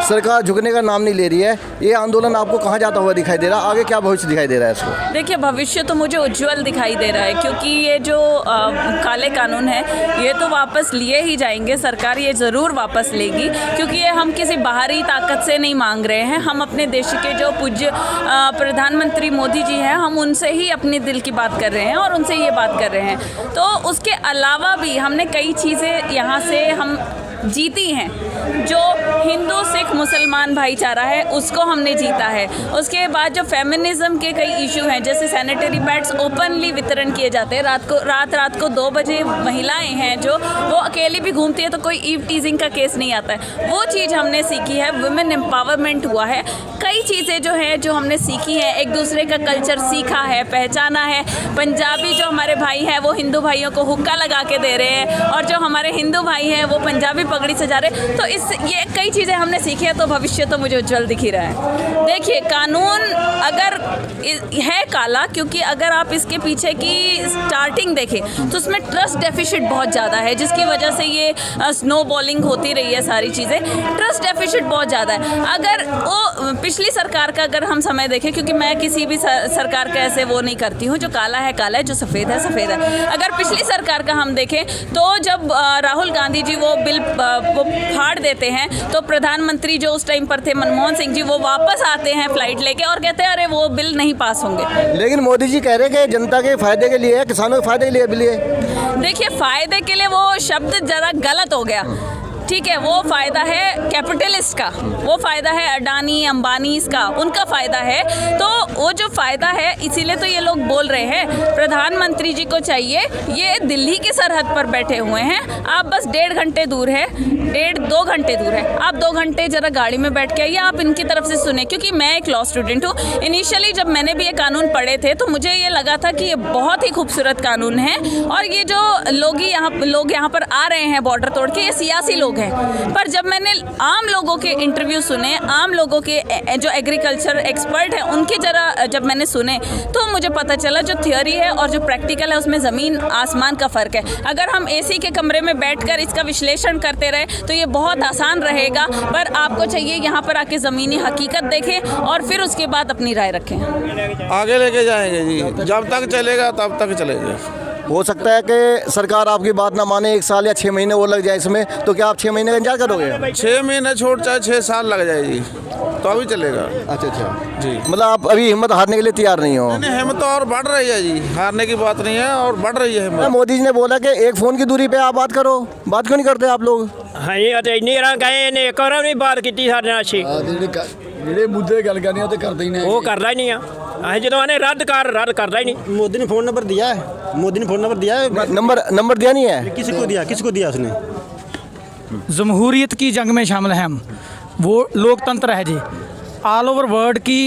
सरकार झुकने का नाम नहीं ले रही है। ये आंदोलन आपको कहाँ जाता हुआ दिखाई दे रहा है? आगे क्या भविष्य दिखाई दे रहा है इसको? देखिए, भविष्य तो मुझे उज्जवल दिखाई दे रहा है, क्योंकि ये जो काले कानून है ये तो वापस लिए ही जाएंगे। सरकार ये ज़रूर वापस लेगी, क्योंकि ये हम किसी बाहरी ताकत से नहीं मांग रहे हैं। हम अपने देश के जो पूज्य प्रधानमंत्री मोदी जी हैं, हम उनसे ही अपने दिल की बात कर रहे हैं और उनसे ये बात कर रहे हैं। तो उसके अलावा भी हमने कई चीज़ें यहाँ से हम जीती हैं। जो हिंदू सिख मुसलमान भाईचारा है उसको हमने जीता है। उसके बाद जो फेमिनिज्म के कई इशू हैं, जैसे सैनिटरी पैड्स ओपनली वितरण किए जाते हैं, रात को 2 बजे महिलाएं हैं जो वो अकेली भी घूमती है तो कोई ईव टीजिंग का केस नहीं आता है, वो चीज़ हमने सीखी है। वुमेन एम्पावरमेंट हुआ है। कई चीज़ें जो हैं जो हमने सीखी हैं, एक दूसरे का कल्चर सीखा है, पहचाना है। पंजाबी जो हमारे भाई हैं वो हिंदू भाइयों को हुक्का लगा के दे रहे हैं, और जो हमारे हिंदू भाई हैं वो पंजाबी पगड़ी सजा रहे। तो ये कई चीज़ें हमने सीखी है, तो भविष्य तो मुझे उज्जवल दिख ही रहा है। देखिए, कानून अगर है काला, क्योंकि अगर आप इसके पीछे की स्टार्टिंग देखें तो उसमें ट्रस्ट डेफिसिट बहुत ज़्यादा है, जिसकी वजह से ये स्नो बॉलिंग होती रही है। सारी चीज़ें ट्रस्ट डेफिसिट बहुत ज़्यादा है। अगर वो पिछली सरकार का अगर हम समय देखें, क्योंकि मैं किसी भी सरकार का ऐसे वो नहीं करती हूँ, जो काला है काला है, जो सफ़ेद है सफ़ेद है। अगर पिछली सरकार का हम देखें तो जब राहुल गांधी जी वो बिल वो फाड़ देते हैं, तो प्रधानमंत्री जो उस टाइम पर थे मनमोहन सिंह जी, वो वापस आते हैं फ्लाइट लेके और कहते हैं अरे वो बिल नहीं पास होंगे। लेकिन मोदी जी कह रहे हैं कि जनता के फायदे के लिए है, किसानों के फायदे के लिए बिल है। देखिए, फायदे के लिए वो शब्द जरा गलत हो गया। ठीक है, वो फ़ायदा है कैपिटलिस्ट का, वो फ़ायदा है अडानी अंबानी का, उनका फ़ायदा है। तो वो जो फ़ायदा है, इसीलिए तो ये लोग बोल रहे हैं। प्रधानमंत्री जी को चाहिए, ये दिल्ली की सरहद पर बैठे हुए हैं, आप बस 1.5 घंटे दूर है, 1.5-2 घंटे दूर है, आप 2 घंटे ज़रा गाड़ी में बैठ के आइए, आप इनकी तरफ से सुने। क्योंकि मैं एक लॉ स्टूडेंट हूँ। इनिशियली जब मैंने भी ये कानून पढ़े थे तो मुझे ये लगा था कि ये बहुत ही खूबसूरत कानून है, और ये जो लोग यहाँ पर आ रहे हैं बॉर्डर तोड़ के, ये सियासी लोग हैं। पर जब मैंने आम लोगों के इंटरव्यू सुने, आम लोगों के जो एग्रीकल्चर एक्सपर्ट हैं उनके जरा जब मैंने सुने, तो मुझे पता चला जो थियोरी है और जो प्रैक्टिकल है उसमें ज़मीन आसमान का फ़र्क है। अगर हम एसी के कमरे में बैठकर इसका विश्लेषण करते रहे तो ये बहुत आसान रहेगा, पर आपको चाहिए यहाँ पर आके ज़मीनी हकीकत देखें और फिर उसके बाद अपनी राय रखें। आगे लेके जाएंगे जी, जब तक चलेगा तब तक चलेगा। हो सकता है कि सरकार आपकी बात ना माने, 1 साल या 6 महीने वो लग जाए इसमें, तो क्या आप 6 महीने का इंतजार करोगे? 6 महीने छोड़ चाहे 6 साल लग जाए जी, तो अभी चलेगा। अच्छा जी, मतलब आप अभी हिम्मत हारने के लिए तैयार नहीं हो? नहीं, हिम्मत और बढ़ रही है जी, हारने की बात नहीं है और बढ़ रही है हिम्मत। मोदी जी ने बोला कि एक फ़ोन की दूरी पे आप बात करो, बात क्यों नहीं करते आप लोग? हाँ जी, इन्नी गए ने एक और नहीं बात की सारे नाल अच्छी, ਜਿਹੜੇ ਮੁੱਦੇ ਗੱਲ ਕਰਨੀ ਉਹ ਤੇ ਕਰਦੇ ਹੀ ਨਹੀਂ। वो करता ही नहीं है। ਅਸੀਂ ਜਦੋਂ आने रद्द करता ही नहीं। मोदी ने फ़ोन नंबर दिया है, मोदी ने फ़ोन नंबर दिया है, नंबर दिया नहीं है? किसी को दिया उसने। जमहूरियत की जंग में शामिल हैं हम, वो लोकतंत्र है जी, ऑल ओवर वर्ल्ड की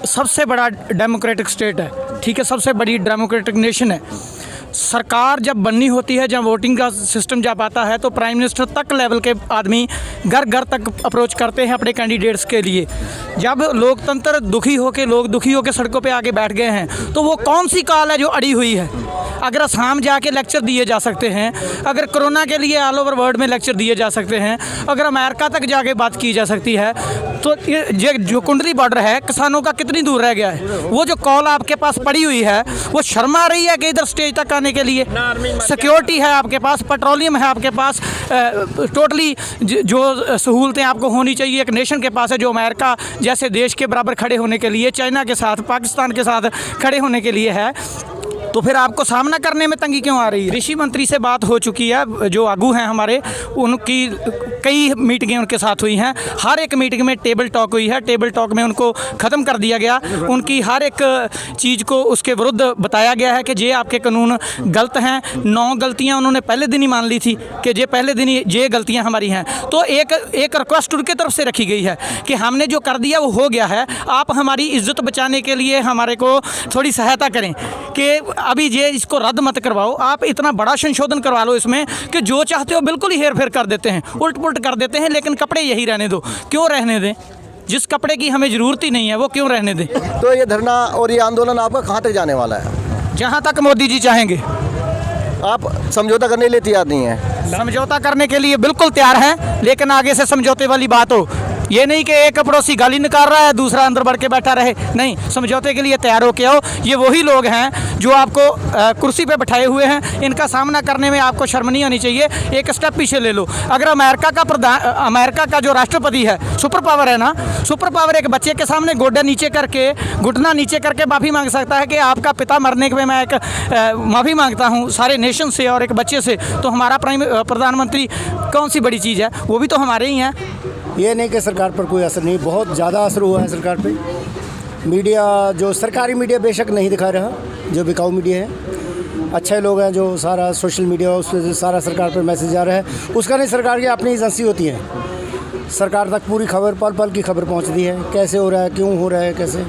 सबसे बड़ा डेमोक्रेटिक स्टेट है, ठीक है, सबसे बड़ी डेमोक्रेटिक नेशन है। सरकार जब बननी होती है, जब वोटिंग का सिस्टम जब आता है, तो प्राइम मिनिस्टर तक लेवल के आदमी घर घर तक अप्रोच करते हैं अपने कैंडिडेट्स के लिए। जब लोकतंत्र लोग दुखी होकर सड़कों पे आके बैठ गए हैं, तो वो कौन सी काल है जो अड़ी हुई है? अगर असम जाके लेक्चर दिए जा सकते हैं, अगर कोरोना के लिए ऑल ओवर वर्ल्ड में लेक्चर दिए जा सकते हैं, अगर अमेरिका तक जाके बात की जा सकती है, तो ये जो कुंडली बॉर्डर है किसानों का कितनी दूर रह गया है? वो जो कॉल आपके पास पड़ी हुई है, वो शर्म आ रही है कि इधर स्टेज तक आने के लिए? सिक्योरिटी है आपके पास, पेट्रोलियम है आपके पास, टोटली जो सहूलतें आपको होनी चाहिए एक नेशन के पास है, जो अमेरिका जैसे देश के बराबर खड़े होने के लिए, चाइना के साथ, पाकिस्तान के साथ खड़े होने के लिए है। तो फिर आपको सामना करने में तंगी क्यों आ रही है? कृषि मंत्री से बात हो चुकी है, जो आगू हैं हमारे, उनकी कई मीटिंगें उनके साथ हुई हैं। हर एक मीटिंग में टेबल टॉक हुई है, टेबल टॉक में उनको ख़त्म कर दिया गया। उनकी हर एक चीज़ को उसके विरुद्ध बताया गया है कि ये आपके कानून गलत हैं। 9 गलतियां उन्होंने पहले दिन ही मान ली थी कि ये पहले दिन ही ये गलतियां हमारी हैं। तो एक रिक्वेस्ट उनकी तरफ से रखी गई है कि हमने जो कर दिया वो हो गया है, आप हमारी इज्जत बचाने के लिए हमारे को थोड़ी सहायता करें कि अभी ये इसको रद्द मत करवाओ, आप इतना बड़ा संशोधन करवा लो इसमें कि जो चाहते हो बिल्कुल ही हेर फेर कर देते हैं, उल्ट पुल्ट कर देते हैं, लेकिन कपड़े यही रहने दो। क्यों रहने दें? जिस कपड़े की हमें ज़रूरत ही नहीं है वो क्यों रहने दें? तो ये धरना और ये आंदोलन आपका कहाँ तक जाने वाला है? जहाँ तक मोदी जी चाहेंगे। आप समझौता करने के लिए तैयार नहीं है? समझौता करने के लिए बिल्कुल तैयार हैं, लेकिन आगे से समझौते वाली बात हो ये नहीं कि एक पड़ोसी गाली निकाल रहा है दूसरा अंदर बढ़ के बैठा रहे, नहीं, समझौते के लिए तैयार हो के आओ। ये वही लोग हैं जो आपको कुर्सी पे बैठाए हुए हैं, इनका सामना करने में आपको शर्म नहीं आनी चाहिए। एक स्टेप पीछे ले लो। अगर अमेरिका का जो राष्ट्रपति है, सुपर पावर है ना, सुपर पावर एक बच्चे के सामने गोडा नीचे करके, घुटना नीचे करके माफ़ी मांग सकता है कि आपका पिता मरने के मैं एक माफ़ी मांगता हूँ सारे नेशन से और एक बच्चे से, तो हमारा प्रधानमंत्री कौन सी बड़ी चीज़ है? वो भी तो हमारे ही हैं। ये नहीं कि सरकार पर कोई असर नहीं, बहुत ज़्यादा असर हुआ है सरकार पे। मीडिया, जो सरकारी मीडिया बेशक नहीं दिखा रहा, जो बिकाऊ मीडिया है, अच्छे लोग हैं जो सारा सोशल मीडिया उस पर सारा सरकार पर मैसेज आ रहा है, उसका नहीं, सरकार की अपनी एजेंसी होती है, सरकार तक पूरी खबर, पल पल की खबर पहुंचती है, कैसे हो रहा है, क्यों हो रहा है, कैसे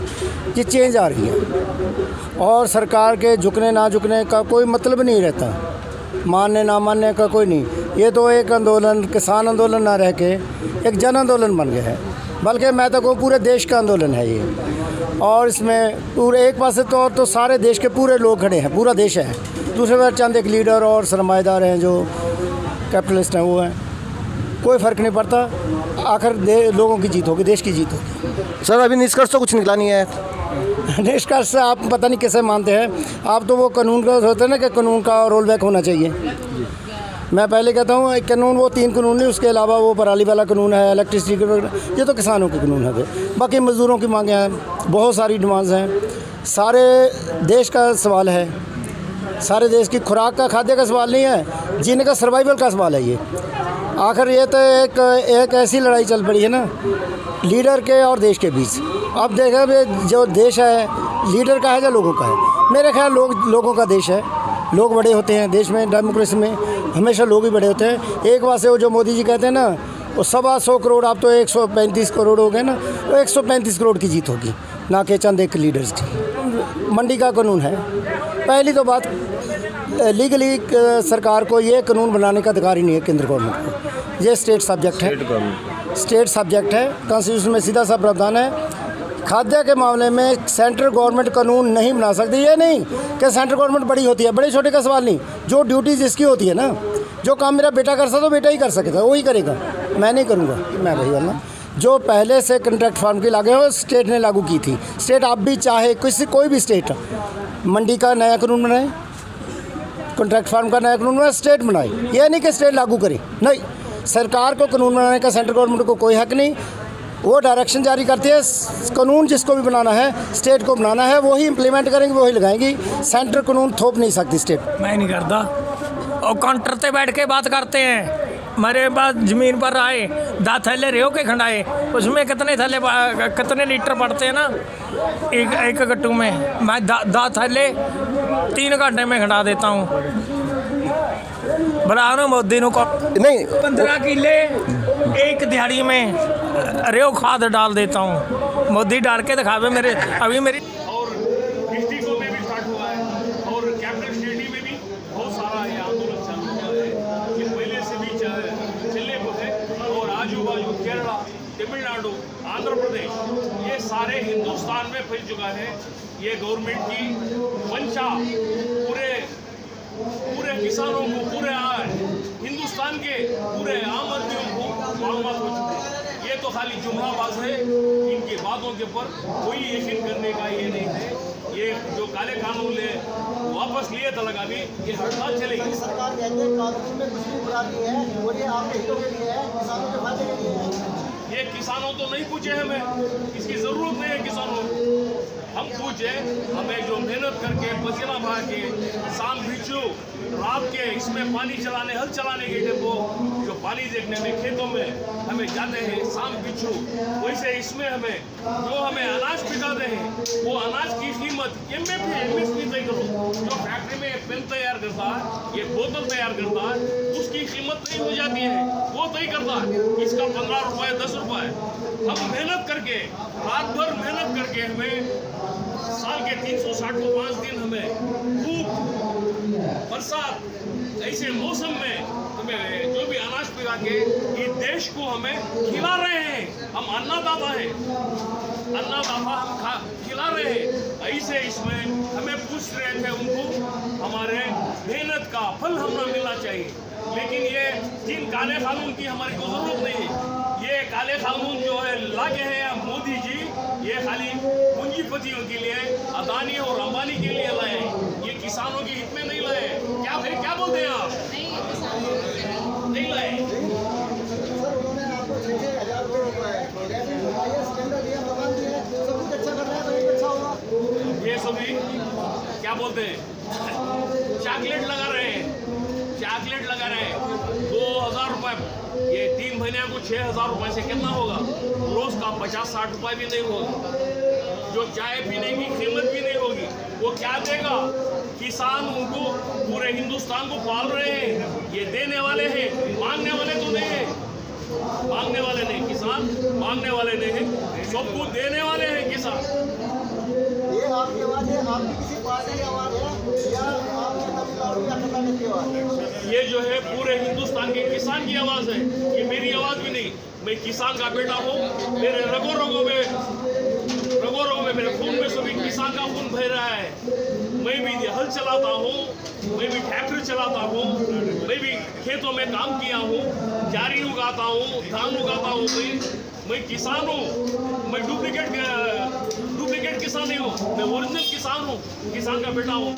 ये चेंज आ रही है। और सरकार के झुकने ना झुकने का कोई मतलब नहीं रहता, मानने ना मानने का कोई नहीं। ये तो एक आंदोलन, किसान आंदोलन ना रह के एक जन आंदोलन बन गया है, बल्कि मैं तो कहूँ पूरे देश का आंदोलन है ये। और इसमें पूरे एक पास से तो सारे देश के पूरे लोग खड़े हैं, पूरा देश है, दूसरे बार चंद एक लीडर और सरमाएदार हैं जो कैपिटलिस्ट हैं, वो हैं, कोई फ़र्क नहीं पड़ता। आखिर लोगों की जीत होगी, देश की जीत होगी। सर अभी निष्कर्ष तो कुछ निकला नहीं है। निष्कर्ष आप पता नहीं कैसे मानते हैं आप, तो वो कानून का होता है ना कि कानून का रोल बैक होना चाहिए। मैं पहले कहता हूँ कानून, वो 3 कानून नहीं, उसके अलावा वो पराली वाला कानून है, इलेक्ट्रिसिटी का, ये तो किसानों के कानून है। बाकी मज़दूरों की मांगें हैं, बहुत सारी डिमांड्स हैं, सारे देश का सवाल है, सारे देश की खुराक का, खाद्य का सवाल नहीं है, जीने का, सर्वाइवल का सवाल है ये। आखिर ये तो एक ऐसी लड़ाई चल पड़ी है ना लीडर के और देश के बीच। अब देखा जो देश है लीडर का है या लोगों का है? मेरे ख्याल लोगों का देश है। लोग बड़े होते हैं देश में, डेमोक्रेसी में हमेशा लोग ही बड़े होते हैं। एक बात से वो जो मोदी जी कहते हैं ना, वो 125 करोड़, अब तो 135 करोड़ हो गए ना, वो 135 करोड़ की जीत होगी, ना कि चंद एक लीडर्स की। मंडी का कानून है, पहली तो बात लीगली सरकार को ये कानून बनाने का अधिकार ही नहीं है केंद्र गवर्नमेंट को, ये स्टेट सब्जेक्ट है, स्टेट सब्जेक्ट है। कॉन्स्टिट्यूशन में सीधा सा प्रावधान है, खाद्य के मामले में सेंट्रल गवर्नमेंट कानून नहीं बना सकती। ये नहीं कि सेंट्रल गवर्नमेंट बड़ी होती है, बड़े छोटे का सवाल नहीं, जो ड्यूटी जिसकी होती है ना, जो काम मेरा बेटा कर सकता तो बेटा ही कर सकेगा, वही करेगा, मैं नहीं करूँगा। मैं वही वाला जो पहले से कॉन्ट्रैक्ट फार्म की लागू हो स्टेट ने लागू की थी, स्टेट आप भी चाहे कोई भी स्टेट मंडी का नया कानून बनाए, कॉन्ट्रैक्ट फार्म का नया कानून बनाए, स्टेट बनाए। ये नहीं कि स्टेट लागू करे, नहीं, सरकार को कानून बनाने का सेंट्रल गवर्नमेंट को कोई हक नहीं। वो डायरेक्शन जारी करती है, कानून जिसको भी बनाना है स्टेट को बनाना है, वही इम्प्लीमेंट करेंगे, वही लगाएंगी। सेंट्रल कानून थोप नहीं सकती स्टेट। मैं नहीं करता, और काउंटर पे बैठ के बात करते हैं। मेरे पास ज़मीन पर आए 10 थैले रेहो के खंडाए, उसमें कितने लीटर पड़ते हैं ना एक गट्टू में, मैं 10 थैले 3 घंटे में खंडा देता हूँ। बराबर मोदी को नहीं 15 किले एक दिहाड़ी में रेव खाद डाल देता हूँ। मोदी डाल के दिखावे मेरे, अभी मेरी और डिस्ट्रिक्टों में भी स्टार्ट हुआ है और कैपिटल सिटी में भी बहुत सारा ये आंदोलन चालू हुआ है। ये पहले से भी चलने को है और आजू बाजू केरला, तमिलनाडु, आंध्र प्रदेश, ये सारे हिंदुस्तान में फैल चुका है। ये गवर्नमेंट की मंशा पूरे किसानों को, पूरे हिंदुस्तान के पूरे आम आदमियों को मालूमात हो चुके हैं। ये तो खाली जुमलाबाज है, इनकी बातों के ऊपर कोई यकीन करने का ये नहीं है। ये जो काले कानून ले वापस लिए तो लगा भी ये हड़ताल चलेगी। सरकार कहती है कानून में कुछ भी बुरा नहीं है और ये आपके हितों के लिए है, किसानों के फायदे के लिए है। ये किसानों तो नहीं पूछे हमें, इसकी ज़रूरत नहीं है किसानों, हम पूछे हमें जो मेहनत करके पसीना बहा के शाम बिच्छू रात के इसमें पानी चलाने, हल चलाने के टेम्पो जो पानी देखने में खेतों में हमें जाते हैं शाम बिच्छू, वैसे इसमें हमें अनाज पिकाते हैं, वो अनाज की कीमत MSP तय करो। जो फैक्ट्री में पेन तैयार करता है, ये बोतल तैयार करता है, उसकी कीमत तय हो जाती है, वो तय करता है, इसका 15 रुपये 10 रुपये। हम मेहनत करके, रात भर मेहनत करके, हमें साल के 365 दिन हमें धूप बरसात ऐसे मौसम में हमें जो भी अनाज पिला के ये देश को हमें खिला रहे हैं। हम अन्नदाता हैं, अन्नदाता हम खिला रहे हैं। ऐसे इसमें हमें पूछ रहे थे उनको, हमारे मेहनत का फल हमें मिलना चाहिए। लेकिन ये जिन काले कानून की हमारी को जरूरत नहीं है, ये काले कानून जो है के हैं मोदी जी, ये खाली पूंजीपतियों के लिए, अदानी और अंबानी के लिए लाए हैं, ये किसानों के हित में नहीं लाए। क्या फिर क्या बोलते हैं आप? नहीं लाए। ये सभी क्या बोलते हैं, चॉकलेट लगा रहे हैं, चॉकलेट लगा रहे हैं। 2000 रुपये, ये 3 महीने को 6000 रुपये से कितना होगा? रोज का 50-60 रुपये भी नहीं होगा। जो चाय पीने की कीमत भी नहीं होगी, वो क्या देगा? किसान उनको पूरे हिंदुस्तान को पाल रहे हैं, ये देने वाले हैं, मांगने वाले तो नहीं है। मांगने वाले नहीं किसान, मांगने वाले नहीं है, सबको देने वाले हैं किसान। ये आपकी आवाज़ है, आपकी किसी पार्टी की आवाज़ है या आपकी तमिलनाडु या कर्नाटक की आवाज़ है? ये जो है पूरे हिंदुस्तान के किसान की आवाज़ है, ये मेरी आवाज़ भी नहीं। मैं किसान का बेटा हूँ, मेरे रगों रगों में मेरे खून में सभी किसान का खून बह रहा है। मैं भी हल चलाता हूँ, मैं भी ट्रैक्टर चलाता हूँ, मैं भी खेतों में काम किया हूँ, जारी उगाता हूँ, धान उगाता हूँ। मैं किसान हूँ, मैं डुप्लीकेट किसान नहीं हूँ, मैं ओरिजिनल किसान हूँ, किसान का बेटा हूँ।